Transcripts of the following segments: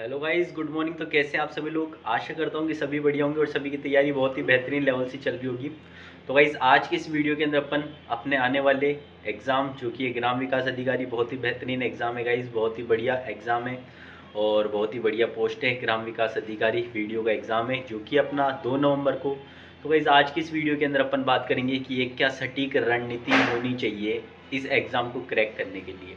Hello guys, good morning. तो कैसे हैं आप सभी लोग? आशा करता हूँ कि सभी बढ़िया होंगे और सभी की तैयारी बहुत ही बेहतरीन लेवल से चल रही होगी। तो गाइस, आज की इस वीडियो के अंदर अपन अपने आने वाले एग्ज़ाम जो कि ग्राम विकास अधिकारी, बहुत ही बेहतरीन एग्ज़ाम है गाइस, बहुत ही बढ़िया एग्ज़ाम है और बहुत ही बढ़िया पोस्ट है। ग्राम विकास अधिकारी वीडियो का एग्ज़ाम है जो कि अपना 2 नवंबर को। तो गाइस, आज की इस वीडियो के अंदर अपन बात करेंगे कि एक क्या सटीक रणनीति होनी चाहिए इस एग्ज़ाम को क्रैक करने के लिए।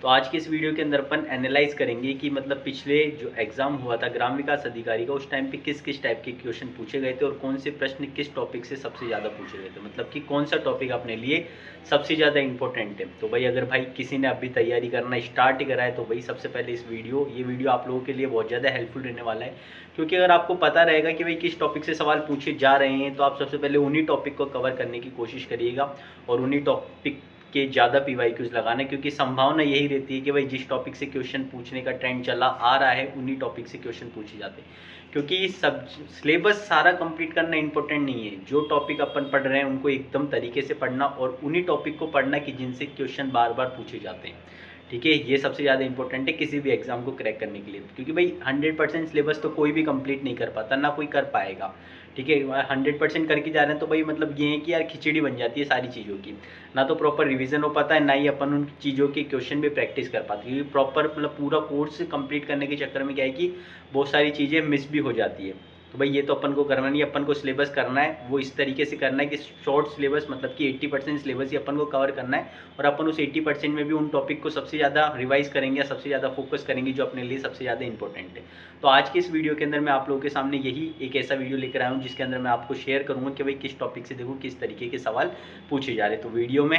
तो आज की इस वीडियो के अंदर अपन एनालाइज करेंगे कि मतलब पिछले जो एग्ज़ाम हुआ था ग्राम विकास अधिकारी का, उस टाइम पे किस किस टाइप के क्वेश्चन पूछे गए थे और कौन से प्रश्न किस टॉपिक से सबसे ज़्यादा पूछे गए थे, मतलब कि कौन सा टॉपिक अपने लिए सबसे ज़्यादा इंपॉर्टेंट है। तो भाई अगर भाई किसी ने अभी तैयारी करना स्टार्ट ही करा है तो भाई सबसे पहले ये वीडियो आप लोगों के लिए बहुत ज़्यादा हेल्पफुल रहने वाला है, क्योंकि अगर आपको पता रहेगा कि भाई किस टॉपिक से सवाल पूछे जा रहे हैं तो आप सबसे पहले उन्हीं टॉपिक को कवर करने की कोशिश करिएगा और उन्हीं टॉपिक के ज़्यादा PYQs लगाना, क्योंकि संभावना यही रहती है कि भाई जिस टॉपिक से क्वेश्चन पूछने का ट्रेंड चला आ रहा है उन्हीं टॉपिक से क्वेश्चन पूछे जाते हैं। क्योंकि सब सिलेबस सारा कंप्लीट करना इंपॉर्टेंट नहीं है, जो टॉपिक अपन पढ़ रहे हैं उनको एकदम तरीके से पढ़ना और उन्हीं टॉपिक को पढ़ना कि जिनसे क्वेश्चन बार बार पूछे जाते हैं। ठीक है, ये सबसे ज़्यादा इंपॉर्टेंट है किसी भी एग्जाम को क्रैक करने के लिए, क्योंकि भाई 100% सिलेबस तो कोई भी कंप्लीट नहीं कर पाता, ना कोई कर पाएगा। ठीक है, 100% करके जा रहे हैं तो भाई मतलब ये है कि यार खिचड़ी बन जाती है सारी चीज़ों की, ना तो प्रॉपर रिवीजन हो पाता है, ना ही अपन उन चीज़ों के क्वेश्चन भी प्रैक्टिस कर पाते हैं, क्योंकि प्रॉपर मतलब पूरा कोर्स कंप्लीट करने के चक्कर में क्या है कि बहुत सारी चीज़ें मिस भी हो जाती है। तो भाई ये तो अपन को करना नहीं, अपन को सिलेबस करना है वो इस तरीके से करना है कि शॉर्ट सिलेबस, मतलब कि 80% सिलेबस ही अपन को कवर करना है और अपन उस 80% में भी उन टॉपिक को सबसे ज़्यादा रिवाइज करेंगे, सबसे ज़्यादा फोकस करेंगे जो अपने लिए सबसे ज़्यादा इंपॉर्टेंट है। तो आज के इस वीडियो के अंदर मैं आप लोगों के सामने यही एक ऐसा वीडियो लेकर आया हूँ जिसके अंदर मैं आपको शेयर करूँगा कि भाई किस टॉपिक से देखो किस तरीके के सवाल पूछे जा रहे हैं। तो वीडियो में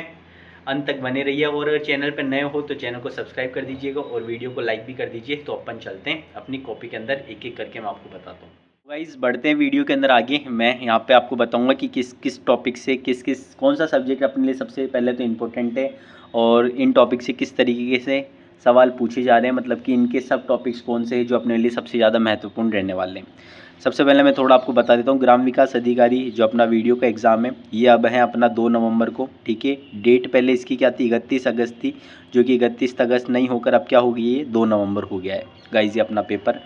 अंत तक बने रहिए और अगर चैनल पर नए हो तो चैनल को सब्सक्राइब कर दीजिएगा और वीडियो को लाइक भी कर दीजिए। तो अपन चलते हैं अपनी कॉपी के अंदर, एक एक करके मैं आपको बताता हूँ। गाइस, बढ़ते हैं वीडियो के अंदर आगे। मैं यहाँ पे आपको बताऊंगा कि किस किस टॉपिक से कौन सा सब्जेक्ट अपने लिए सबसे पहले तो इम्पोर्टेंट है और इन टॉपिक से किस तरीके से सवाल पूछे जा रहे हैं, मतलब कि इनके सब टॉपिक्स कौन से हैं जो अपने लिए सबसे ज़्यादा महत्वपूर्ण रहने वाले हैं। सबसे पहले मैं थोड़ा आपको बता देता हूँ, ग्राम विकास अधिकारी जो अपना वीडियो का एग्ज़ाम है ये अब है अपना 2 नवंबर को। ठीक है, डेट पहले इसकी क्या थी, 31 अगस्त थी, जो कि 31 अगस्त नहीं होकर अब क्या हो गई, ये 2 नवंबर हो गया है गाइज ये अपना पेपर।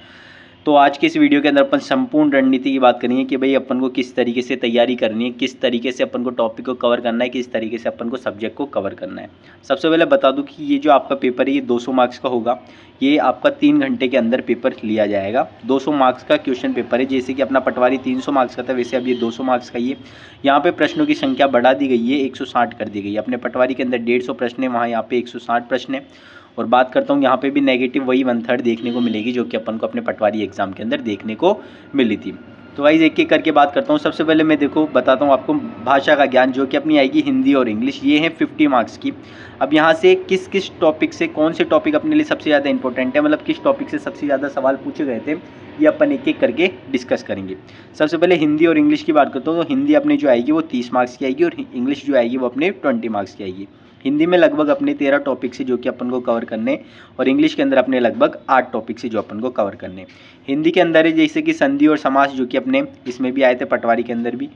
तो आज की इस वीडियो के अंदर अपन संपूर्ण रणनीति की बात करेंगे कि भाई अपन को किस तरीके से तैयारी करनी है, किस तरीके से अपन को टॉपिक को कवर करना है, किस तरीके से अपन को सब्जेक्ट को कवर करना है। सबसे पहले बता दूं कि ये जो आपका पेपर है ये 200 मार्क्स का होगा। ये आपका 3 घंटे के अंदर पेपर लिया जाएगा। 200 मार्क्स का क्वेश्चन पेपर है, जैसे कि अपना पटवारी 300 मार्क्स का था वैसे अब ये 200 मार्क्स का ही है। यहाँ पे प्रश्नों की संख्या बढ़ा दी गई है, 160 कर दी गई है। अपने पटवारी के अंदर 150 प्रश्न है, वहाँ यहाँ पे 160 प्रश्न है। और बात करता हूँ यहाँ पे भी नेगेटिव वही 1/3 देखने को मिलेगी जो कि अपन को अपने पटवारी एग्जाम के अंदर देखने को मिली थी। तो वाइज एक एक करके बात करता हूँ। सबसे पहले मैं देखो बताता हूँ आपको भाषा का ज्ञान जो कि अपनी आएगी हिंदी और इंग्लिश, ये है 50 मार्क्स की। अब यहाँ से किस किस टॉपिक से कौन से टॉपिक अपने लिए सबसे ज़्यादा इंपॉर्टेंट है, मतलब किस टॉपिक से सबसे ज़्यादा सवाल पूछे गए थे, ये अपन एक एक करके डिस्कस करेंगे। सबसे पहले हिंदी और इंग्लिश की बात करता हूँ तो हिंदी अपनी जो आएगी वो 30 मार्क्स की आएगी और इंग्लिश जो आएगी वो अपने 20 मार्क्स की आएगी। हिंदी में लगभग अपने 13 टॉपिक से जो कि अपन को कवर करने और इंग्लिश के अंदर अपने लगभग 8 टॉपिक से जो अपन को कवर करने। हिंदी के अंदर है जैसे कि संधि और समास जो कि अपने इसमें भी आए थे पटवारी के अंदर भी।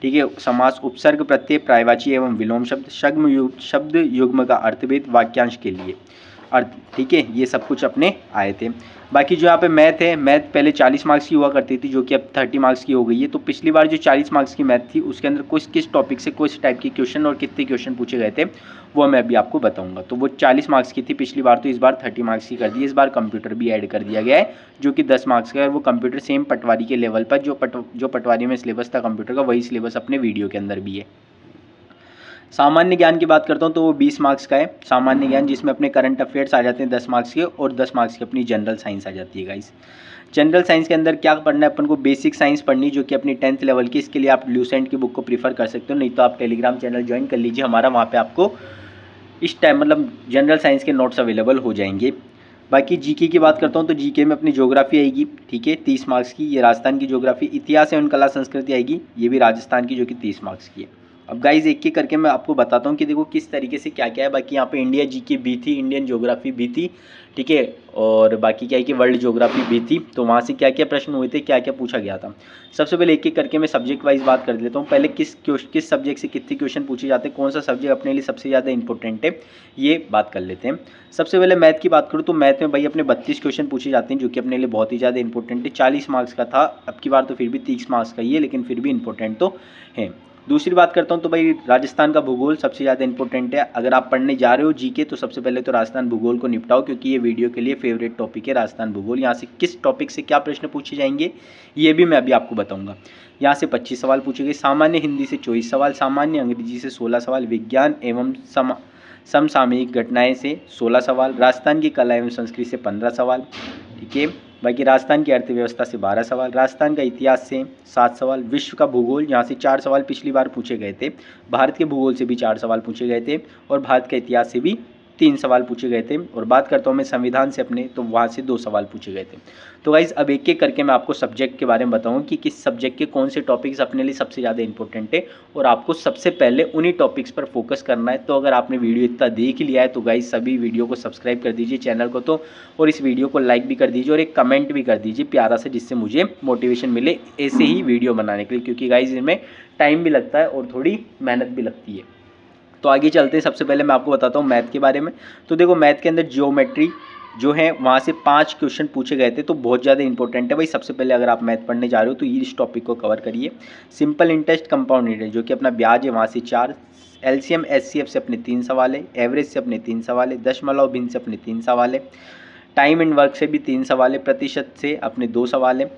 ठीक है, समास, उपसर्ग, प्रत्यय, पर्यायवाची एवं विलोम शब्द, शब्द युग्म का अर्थभेद, वाक्यांश के लिए अर्थ। ठीक है, ये सब कुछ अपने आए थे। बाकी जो यहाँ पे मैथ है, मैथ पहले 40 मार्क्स की हुआ करती थी जो कि अब 30 मार्क्स की हो गई है। तो पिछली बार जो 40 मार्क्स की मैथ थी उसके अंदर किस टॉपिक से किस टाइप के क्वेश्चन और कितने क्वेश्चन पूछे गए थे वो मैं अभी आपको बताऊंगा। तो वो 40 मार्क्स की थी पिछली बार, तो इस बार 30 मार्क्स की कर दी। इस बार कंप्यूटर भी ऐड कर दिया गया है जो कि 10 मार्क्स का है। वो कंप्यूटर सेम पटवारी के लेवल पर जो पटवारी में सिलेबस था कंप्यूटर का वही सिलेबस अपने वीडियो के अंदर भी है। सामान्य ज्ञान की बात करता हूँ तो वो 20 मार्क्स का है सामान्य ज्ञान, जिसमें अपने करंट अफेयर्स आ जाते हैं 10 मार्क्स के और 10 मार्क्स की अपनी जनरल साइंस आ जाती है गाइस। जनरल साइंस के अंदर क्या पढ़ना है अपन को, बेसिक साइंस पढ़नी जो कि अपनी 10th लेवल की। इसके लिए आप ल्यूसेंट की बुक को प्रीफर कर सकते हो, नहीं तो आप टेलीग्राम चैनल ज्वाइन कर लीजिए हमारा, वहाँ पे आपको इस टाइम मतलब जनरल साइंस के नोट्स अवेलेबल हो जाएंगे। बाकी जीके की बात करता हूँ तो जीके में अपनी ज्योग्राफी आएगी। ठीक है, 30 मार्क्स की, ये राजस्थान की ज्योग्राफी। इतिहास एवं कला संस्कृति आएगी, ये भी राजस्थान की जो कि 30 मार्क्स की है। अब गाइज एक एक करके मैं आपको बताता हूँ कि देखो किस तरीके से क्या क्या है। बाकी यहाँ पे इंडिया जीके भी थी, इंडियन ज्योग्राफी भी थी, ठीक है, और बाकी क्या है कि वर्ल्ड ज्योग्राफी भी थी। तो वहाँ से क्या क्या प्रश्न हुए थे, क्या क्या पूछा गया था। सबसे पहले एक एक करके मैं सब्जेक्ट वाइज बात कर लेता हूँ। पहले किस सब्जेक्ट से कितने क्वेश्चन पूछे जाते हैं, कौन सा सब्जेक्ट अपने लिए सबसे ज़्यादा इंपॉर्टेंट है, ये बात कर लेते हैं। सबसे पहले मैथ की बात करूँ तो मैथ में भाई अपने 32 क्वेश्चन पूछे जाते हैं, जो कि अपने लिए बहुत ही ज़्यादा इंपॉर्टेंट है। 40 मार्क्स का था, अब की बार तो फिर भी 30 मार्क्स का ही है, लेकिन फिर भी इंपॉर्टेंट तो है। दूसरी बात करता हूँ तो भाई राजस्थान का भूगोल सबसे ज़्यादा इंपॉर्टेंट है। अगर आप पढ़ने जा रहे हो जीके तो सबसे पहले तो राजस्थान भूगोल को निपटाओ, क्योंकि ये वीडियो के लिए फेवरेट टॉपिक है राजस्थान भूगोल। यहाँ से किस टॉपिक से क्या प्रश्न पूछे जाएंगे ये भी मैं अभी आपको बताऊंगा। यहाँ से 25 सवाल पूछे गए, सामान्य हिंदी से 24 सवाल, सामान्य अंग्रेजी से 16 सवाल, विज्ञान एवं समसामयिक घटनाएं से 16 सवाल, राजस्थान की कला एवं संस्कृति से 15 सवाल, ठीक है। बाकी राजस्थान की अर्थव्यवस्था से 12 सवाल, राजस्थान का इतिहास से 7 सवाल, विश्व का भूगोल यहाँ से 4 सवाल पिछली बार पूछे गए थे, भारत के भूगोल से भी 4 सवाल पूछे गए थे, और भारत के इतिहास से भी 3 सवाल पूछे गए थे। और बात करता हूँ मैं संविधान से अपने, तो वहाँ से 2 सवाल पूछे गए थे। तो गाइज अब एक एक करके मैं आपको सब्जेक्ट के बारे में बताऊँ कि किस सब्जेक्ट के कौन से टॉपिक्स अपने लिए सबसे ज़्यादा इंपॉर्टेंट है, और आपको सबसे पहले उन्हीं टॉपिक्स पर फोकस करना है। तो अगर आपने वीडियो इतना देख लिया है तो गाइज सभी वीडियो को सब्सक्राइब कर दीजिए चैनल को, तो और इस वीडियो को लाइक भी कर दीजिए और एक कमेंट भी कर दीजिए प्यारा सा, जिससे मुझे मोटिवेशन मिले ऐसे ही वीडियो बनाने के लिए, क्योंकि गाइज इनमें टाइम भी लगता है और थोड़ी मेहनत भी लगती है। तो आगे चलते हैं। सबसे पहले मैं आपको बताता हूँ मैथ के बारे में। तो देखो मैथ के अंदर जियोमेट्री जो है वहाँ से 5 क्वेश्चन पूछे गए थे, तो बहुत ज़्यादा इंपॉर्टेंट है भाई। सबसे पहले अगर आप मैथ पढ़ने जा रहे हो तो ये इस टॉपिक को कवर करिए। सिंपल इंटरेस्ट, कंपाउंड इंटरेस्ट जो कि अपना ब्याज है वहाँ से 4, एलसीएम एचसीएफ से अपने 3 सवाल है, एवरेज से अपने 3 सवाल है, दशमलव भिन्न से अपने 3 सवाल है, टाइम एंड वर्क से भी 3 सवाल है, प्रतिशत से अपने 2 सवाल है,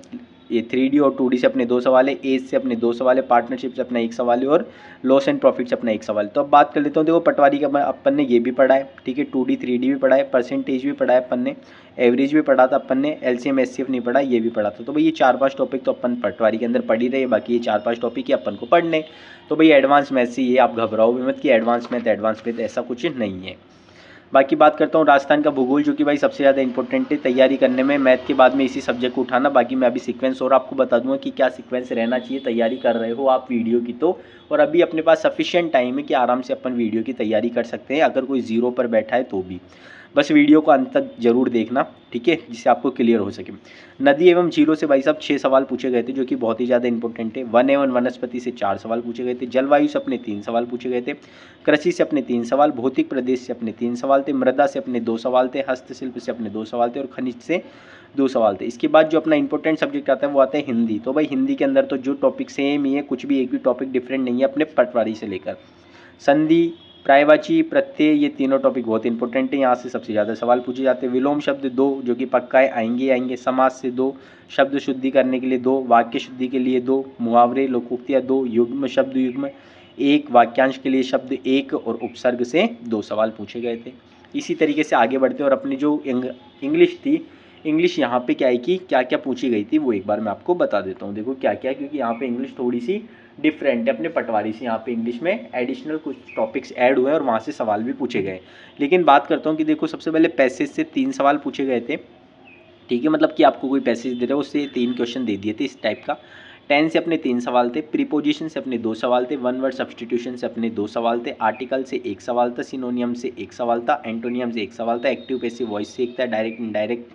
ये 3D और 2D से अपने 2 सवाल है, एज से अपने 2 सवाल है, पार्टनरशिप से अपना 1 सवाल है, और लॉस एंड प्रॉफिट से अपना 1 सवाल है। तो अब बात कर लेता हूँ। देखो पटवारी का अपन ने ये भी पढ़ा है, ठीक है, 2D 3D भी पढ़ा है, परसेंटेज भी पढ़ा है अपन ने, एवरेज भी पढ़ा था अपन ने, एलसीएम एचसीएफ नहीं पढ़ा, ये भी पढ़ा था। तो भाई ये 4-5 टॉपिक तो अपन पटवारी के अंदर पढ़ ही रहे, बाकी ये 4-5 टॉपिक ही अपन को पढ़ने। तो भाई एडवांस मैथ से ये आप घबराओ भी मत कि एडवांस मैथ ऐसा कुछ नहीं है। बाकी बात करता हूँ राजस्थान का भूगोल, जो कि भाई सबसे ज़्यादा इंपॉर्टेंट है तैयारी करने में। मैथ के बाद में इसी सब्जेक्ट को उठाना। बाकी मैं अभी सीक्वेंस और आपको बता दूंगा कि क्या सीक्वेंस रहना चाहिए, तैयारी कर रहे हो आप वीडियो की तो, और अभी अपने पास सफिशिएंट टाइम है कि आराम से अपन वीडियो की तैयारी कर सकते हैं, अगर कोई जीरो पर बैठा है तो भी। बस वीडियो को अंत तक जरूर देखना, ठीक है, जिससे आपको क्लियर हो सके। नदी एवं झीलों से भाई साहब 6 सवाल पूछे गए थे, जो कि बहुत ही ज़्यादा इंपॉर्टेंट है। वन एवं वनस्पति से 4 सवाल पूछे गए थे, जलवायु से अपने 3 सवाल पूछे गए थे, कृषि से अपने 3 सवाल, भौतिक प्रदेश से अपने 3 सवाल थे, मृदा से अपने 2 सवाल थे, हस्तशिल्प से अपने 2 सवाल थे, और खनिज से 2 सवाल थे। इसके बाद जो अपना इंपॉर्टेंट सब्जेक्ट आता है वो आता है हिंदी। तो भाई हिंदी के अंदर तो जो टॉपिक सेम ही है, कुछ भी एक भी टॉपिक डिफरेंट नहीं है अपने पटवारी से लेकर। संधि, पर्यायवाची, प्रत्यय, ये तीनों टॉपिक बहुत इंपॉर्टेंट है, यहाँ से सबसे ज़्यादा सवाल पूछे जाते हैं। विलोम शब्द 2 जो कि पक्का है, आएंगे। समास से 2, शब्द शुद्धि करने के लिए 2, वाक्य शुद्धि के लिए 2, मुहावरे लोकोक्तियाँ 2, युग्म शब्द युग्म 1, वाक्यांश के लिए शब्द 1, और उपसर्ग से 2 सवाल पूछे गए थे। इसी तरीके से आगे बढ़ते हैं, और अपनी जो इंग्लिश थी, इंग्लिश यहाँ पे क्या है कि क्या क्या पूछी गई थी वो एक बार मैं आपको बता देता हूँ। देखो क्या क्या, क्योंकि यहाँ पे इंग्लिश थोड़ी सी डिफरेंट है अपने पटवारी से। यहाँ पे इंग्लिश में एडिशनल कुछ टॉपिक्स ऐड हुए और वहाँ से सवाल भी पूछे गए। लेकिन बात करता हूँ कि देखो सबसे पहले पैसेज से 3 सवाल पूछे गए थे, ठीक है, मतलब कि आपको कोई पैसेज दे रहे हो उससे 3 क्वेश्चन दे दिए थे इस टाइप का। 10 से अपने 3 सवाल थे, प्रीपोजिशन से अपने 2 सवाल थे, वन वर्ड सब्सटीट्यूशन से अपने 2 सवाल थे, आर्टिकल से 1 सवाल था, सिनोनियम से 1 सवाल था, एंटोनियम से 1 सवाल था, एक्टिव पैसिव वॉइस से 1 था, डायरेक्ट इनडायरेक्ट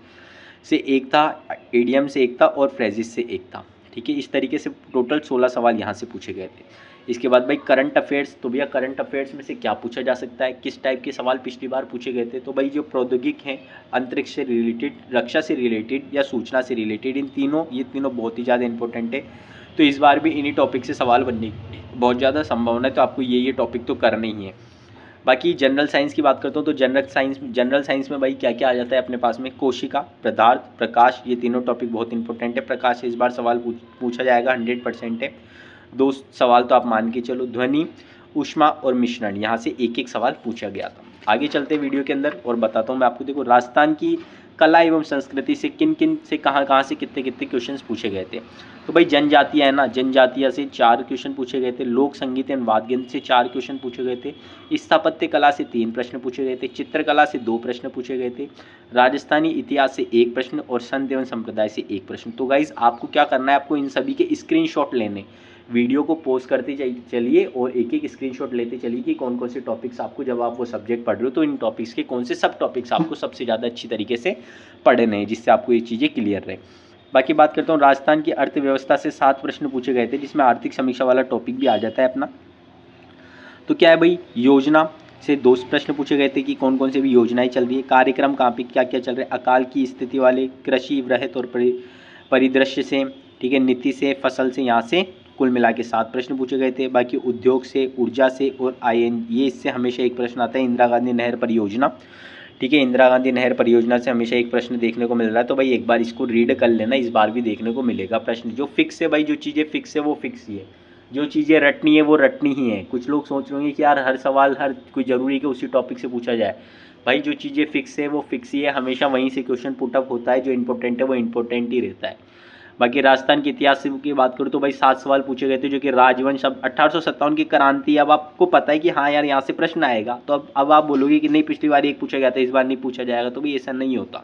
से 1 था, एडियम से 1 था, और फ्रेजिस से 1 था, ठीक है। इस तरीके से टोटल 16 सवाल यहाँ से पूछे गए थे। इसके बाद भाई करंट अफेयर्स, तो भैया करंट अफेयर्स में से क्या पूछा जा सकता है, किस टाइप के सवाल पिछली बार पूछे गए थे। तो भाई जो प्रौद्योगिक हैं, अंतरिक्ष से रिलेटेड, रक्षा से रिलेटेड या सूचना से रिलेटेड, ये तीनों बहुत ही ज़्यादा इंपॉर्टेंट है। तो इस बार भी इन्हीं टॉपिक से सवाल बनने की बहुत ज़्यादा संभावना है, तो आपको ये टॉपिक तो करना ही है। बाकी जनरल साइंस की बात करता हूँ तो जनरल साइंस में भाई क्या क्या आ जाता है अपने पास में, कोशिका, पदार्थ, प्रकाश, ये तीनों टॉपिक बहुत इंपॉर्टेंट है। प्रकाश से इस बार सवाल पूछा जाएगा, 100% है। 2 सवाल तो आप मान के चलो। ध्वनि, ऊष्मा और मिश्रण, यहाँ से एक एक सवाल पूछा गया था। आगे चलते वीडियो के अंदर और बताता हूँ मैं आपको। देखो राजस्थान की कला एवं संस्कृति से किन किन से कहाँ से कितने कितने क्वेश्चंस पूछे गए थे। तो भाई जनजातियाँ है ना, जनजातियाँ से 4 क्वेश्चन पूछे गए थे, लोक संगीत एवं वाद्य यंत्र से 4 क्वेश्चन पूछे गए थे, स्थापत्य कला से 3 प्रश्न पूछे गए थे, चित्रकला से 2 प्रश्न पूछे गए थे, राजस्थानी इतिहास से 1 प्रश्न, और संत एवं संप्रदाय से 1 प्रश्न। तो गाइज आपको क्या करना है, आपको इन सभी के स्क्रीनशॉट लेने, वीडियो को पॉज करते चलिए और एक एक स्क्रीनशॉट लेते चलिए कि कौन कौन से टॉपिक्स आपको, जब आप वो सब्जेक्ट पढ़ रहे हो तो इन टॉपिक्स के कौन से सब टॉपिक्स आपको सबसे ज़्यादा अच्छी तरीके से पढ़ने हैं, जिससे आपको ये चीज़ें क्लियर रहे। बाकी बात करता हूँ, राजस्थान की अर्थव्यवस्था से 7 प्रश्न पूछे गए थे, जिसमें आर्थिक समीक्षा वाला टॉपिक भी आ जाता है अपना। तो क्या है भाई, योजना से 2 प्रश्न पूछे गए थे कि कौन कौन से भी योजनाएं चल रही है, कार्यक्रम कहाँ पे क्या क्या चल रहा है, अकाल की स्थिति वाले, कृषि वृहत और परिदृश्य से, ठीक है, नीति से, फसल से, यहाँ से कुल मिला के 7 प्रश्न पूछे गए थे। बाकी उद्योग से, ऊर्जा से और आयन, ये इससे हमेशा एक प्रश्न आता है, इंदिरा गांधी नहर परियोजना, ठीक है, इंदिरा गांधी नहर परियोजना से हमेशा एक प्रश्न देखने को मिल रहा है। तो भाई एक बार इसको रीड कर लेना, इस बार भी देखने को मिलेगा प्रश्न। जो फिक्स है भाई, जो चीज़ें फिक्स है वो फिक्स ही है, जो चीज़ें रटनी है वो रटनी ही है। कुछ लोग सोच रहे होंगे कि यार हर सवाल हर कोई ज़रूरी कि उसी टॉपिक से पूछा जाए। भाई जो चीज़ें फिक्स है वो फिक्स ही है, हमेशा वहीं से क्वेश्चन पुटअप होता है, जो इंपॉर्टेंट है वो इंपॉर्टेंट ही रहता है। बाकी राजस्थान के इतिहास की बात करूँ तो भाई 7 सवाल पूछे गए थे, जो कि राजवंश, अब 1857 की क्रांति, अब आपको पता है कि हाँ यार यहाँ से प्रश्न आएगा, तो अब आप बोलोगे कि नहीं पिछली बार एक पूछा गया था इस बार नहीं पूछा जाएगा, तो भाई ऐसा नहीं होता।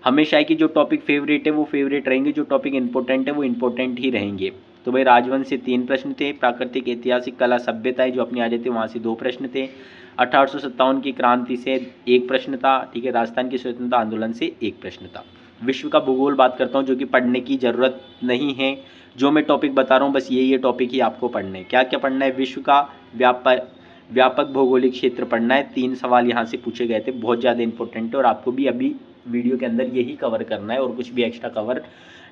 हमेशा है कि जो टॉपिक फेवरेट है वो फेवरेट रहेंगे, जो टॉपिक इंपॉर्टेंट है वो इंपॉर्टेंट ही रहेंगे। तो भाई राजवंश से 3 प्रश्न थे, प्राकृतिक, ऐतिहासिक, कला, सभ्यताएं जो अपनी आ जाती है वहाँ से 2 प्रश्न थे, 1857 की क्रांति से 1 प्रश्न था, ठीक है, राजस्थान के स्वतंत्रता आंदोलन से 1 प्रश्न था। विश्व का भूगोल बात करता हूँ, जो कि पढ़ने की ज़रूरत नहीं है, जो मैं टॉपिक बता रहा हूँ बस ये टॉपिक ही आपको पढ़ना है। क्या क्या पढ़ना है, विश्व का व्यापक भौगोलिक क्षेत्र पढ़ना है। 3 सवाल यहाँ से पूछे गए थे, बहुत ज़्यादा इंपॉर्टेंट है और आपको भी अभी वीडियो के अंदर यही कवर करना है और कुछ भी एक्स्ट्रा कवर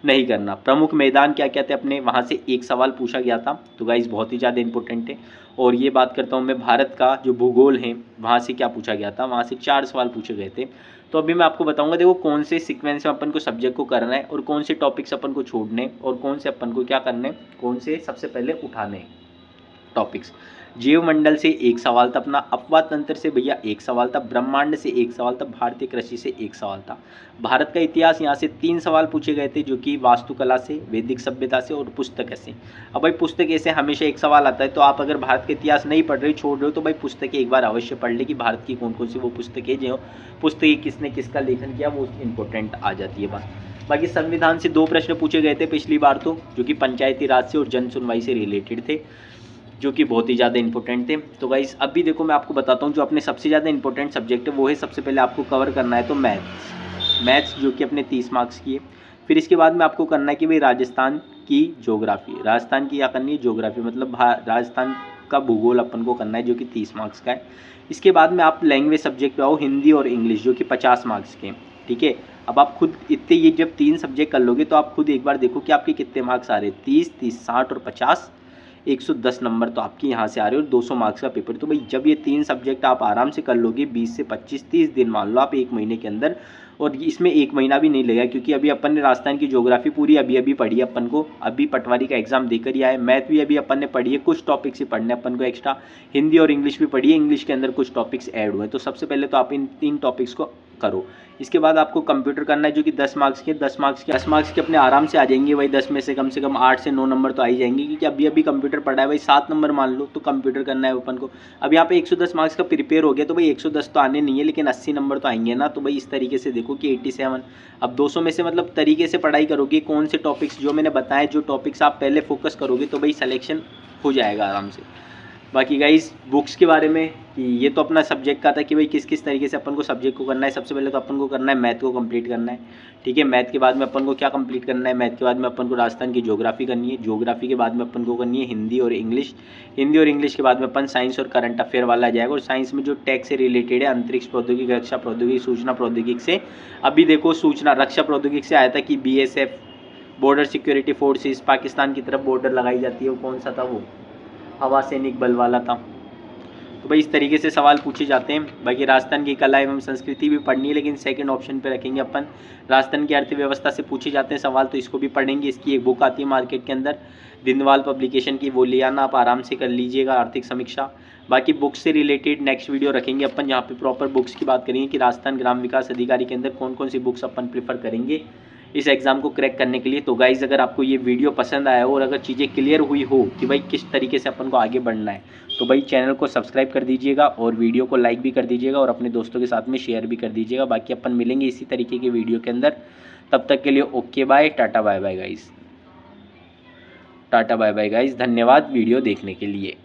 नहीं करना। प्रमुख मैदान क्या क्या थे अपने, वहाँ से 1 सवाल पूछा गया था, तो गाइस बहुत ही ज़्यादा इंपॉर्टेंट है। और ये बात करता हूँ मैं, भारत का जो भूगोल है वहाँ से क्या पूछा गया था, वहाँ से 4 सवाल पूछे गए थे। तो अभी मैं आपको बताऊंगा, देखो कौन से सीक्वेंस में अपन को सब्जेक्ट को करना है और कौन से टॉपिक्स अपन को छोड़ने और कौन से अपन को क्या करने, कौन से सबसे पहले उठाने टॉपिक्स। जीवमंडल से 1 सवाल था अपना, अपवाद तंत्र से भैया 1 सवाल था, ब्रह्मांड से 1 सवाल था, भारतीय कृषि से 1 सवाल था। भारत का इतिहास यहाँ से 3 सवाल पूछे गए थे, जो कि वास्तुकला से, वैदिक सभ्यता से और पुस्तक से। अब भाई पुस्तक से हमेशा 1 सवाल आता है, तो आप अगर भारत का इतिहास नहीं पढ़ रहे हो, छोड़ रहे हो, तो भाई पुस्तकें एक बार अवश्य पढ़ ले कि भारत की कौन कौन सी वो पुस्तकें, जो पुस्तकें किसने किसका लेखन किया, वो इंपॉर्टेंट आ जाती है बात। बाकी संविधान से 2 प्रश्न पूछे गए थे पिछली बार, तो जो कि पंचायती राज से और जन सुनवाई से रिलेटेड थे, जो कि बहुत ही ज़्यादा इंपॉर्टेंट थे। तो गाइस अभी देखो मैं आपको बताता हूँ, जो अपने सबसे ज़्यादा इंपॉर्टेंट सब्जेक्ट है वो है, सबसे पहले आपको कवर करना है तो मैथ्स जो कि अपने 30 मार्क्स की है। फिर इसके बाद में आपको करना है कि भाई राजस्थान की ज्योग्राफी, राजस्थान की क्या करनी है, ज्योग्राफी मतलब राजस्थान का भूगोल अपन को करना है, जो कि 30 मार्क्स का है। इसके बाद में आप लैंग्वेज सब्जेक्ट पे आओ, हिंदी और इंग्लिश, जो कि 50 मार्क्स के, ठीक है। अब आप खुद इतने, ये जब 3 सब्जेक्ट कर लोगे तो आप खुद एक बार देखो कि आपके कितने मार्क्स आ रहे हैं, 30, 30, 60 और 50, 110 नंबर तो आपके यहाँ से आ रहे हो, 200 मार्क्स का पेपर। तो भाई जब ये 3 सब्जेक्ट आप आराम से कर लोगे, 20 से 25, 30 दिन मान लो आप 1 महीने के अंदर, और इसमें 1 महीना भी नहीं लगेगा, क्योंकि अभी अपन ने राजस्थान की ज्योग्राफी पूरी अभी पढ़ी है अपन को, अभी पटवारी का एग्जाम देकर ही आए। मैथ भी अभी अपन ने पढ़ी है, कुछ टॉपिक्स ही पढ़ने अपन को एक्स्ट्रा, हिंदी और इंग्लिश भी पढ़ी है, इंग्लिश के अंदर कुछ टॉपिक्स ऐड हुए। तो सबसे पहले तो आप इन 3 टॉपिक्स को करो। इसके बाद आपको कंप्यूटर करना है, जो कि 10 मार्क्स के, 10 मार्क्स के अपने आराम से आ जाएंगे। वही 10 में से कम 8 से 9 नंबर तो आ ही जाएंगे, क्योंकि अभी कंप्यूटर पढ़ा है। भाई 7 नंबर मान लो, तो कंप्यूटर करना है अपन को। अब यहाँ पे 110 मार्क्स का प्रिपेयर हो गया, तो भाई 110 तो आने नहीं है, लेकिन 80 नंबर तो आएंगे ना। तो भाई इस तरीके से देखो कि 87, अब 200 में से मतलब तरीके से पढ़ाई करोगे, कौन से टॉपिक्स जो मैंने बताए, जो टॉपिक्स आप पहले फोकस करोगे, तो भाई सिलेक्शन हो जाएगा आराम से। बाकी गाइस बुक्स के बारे में, कि ये तो अपना सब्जेक्ट का था कि भाई किस किस तरीके से अपन को सब्जेक्ट को करना है। सबसे पहले तो अपन को करना है मैथ को कंप्लीट करना है, ठीक है। मैथ के बाद में अपन को क्या कंप्लीट करना है, मैथ के बाद में अपन को राजस्थान की ज्योग्राफी करनी है, ज्योग्राफी के बाद में अपन को करनी है हिंदी और इंग्लिश, हिंदी और इंग्लिश के बाद में अपन साइंस और करंट अफेयर वाला आ जाएगा। और साइंस में जो टेक से रिलेटेड है, अंतरिक्ष प्रौद्योगिकी, रक्षा प्रौद्योगिकी, सूचना प्रौद्योगिकी से, अभी देखो सूचना रक्षा प्रौद्योगिकी से आया था कि BSF, border security forces, Pakistan की तरफ बॉर्डर लगाई जाती है, वो कौन सा था, वो हवा सैनिक बल वाला था। तो भाई इस तरीके से सवाल पूछे जाते हैं। बाकी राजस्थान की कला एवं संस्कृति भी पढ़नी है, लेकिन सेकंड ऑप्शन पे रखेंगे अपन। राजस्थान की अर्थव्यवस्था से पूछे जाते हैं सवाल, तो इसको भी पढ़ेंगे। इसकी एक बुक आती है मार्केट के अंदर, दिनवाल पब्लिकेशन की, वो ले आना, आप आराम से कर लीजिएगा, आर्थिक समीक्षा। बाकी बुक्स से रिलेटेड नेक्स्ट वीडियो रखेंगे अपन, जहाँ पे प्रॉपर बुक्स की बात करेंगे कि राजस्थान ग्राम विकास अधिकारी के अंदर कौन कौन सी बुक्स अपन प्रेफर करेंगे इस एग्ज़ाम को क्रैक करने के लिए। तो गाइज़ अगर आपको ये वीडियो पसंद आया हो और अगर चीज़ें क्लियर हुई हो कि भाई किस तरीके से अपन को आगे बढ़ना है, तो भाई चैनल को सब्सक्राइब कर दीजिएगा और वीडियो को लाइक भी कर दीजिएगा और अपने दोस्तों के साथ में शेयर भी कर दीजिएगा। बाकी अपन मिलेंगे इसी तरीके की वीडियो के अंदर, तब तक के लिए okay bye, tata bye bye guys. Tata bye bye guys, धन्यवाद वीडियो देखने के लिए।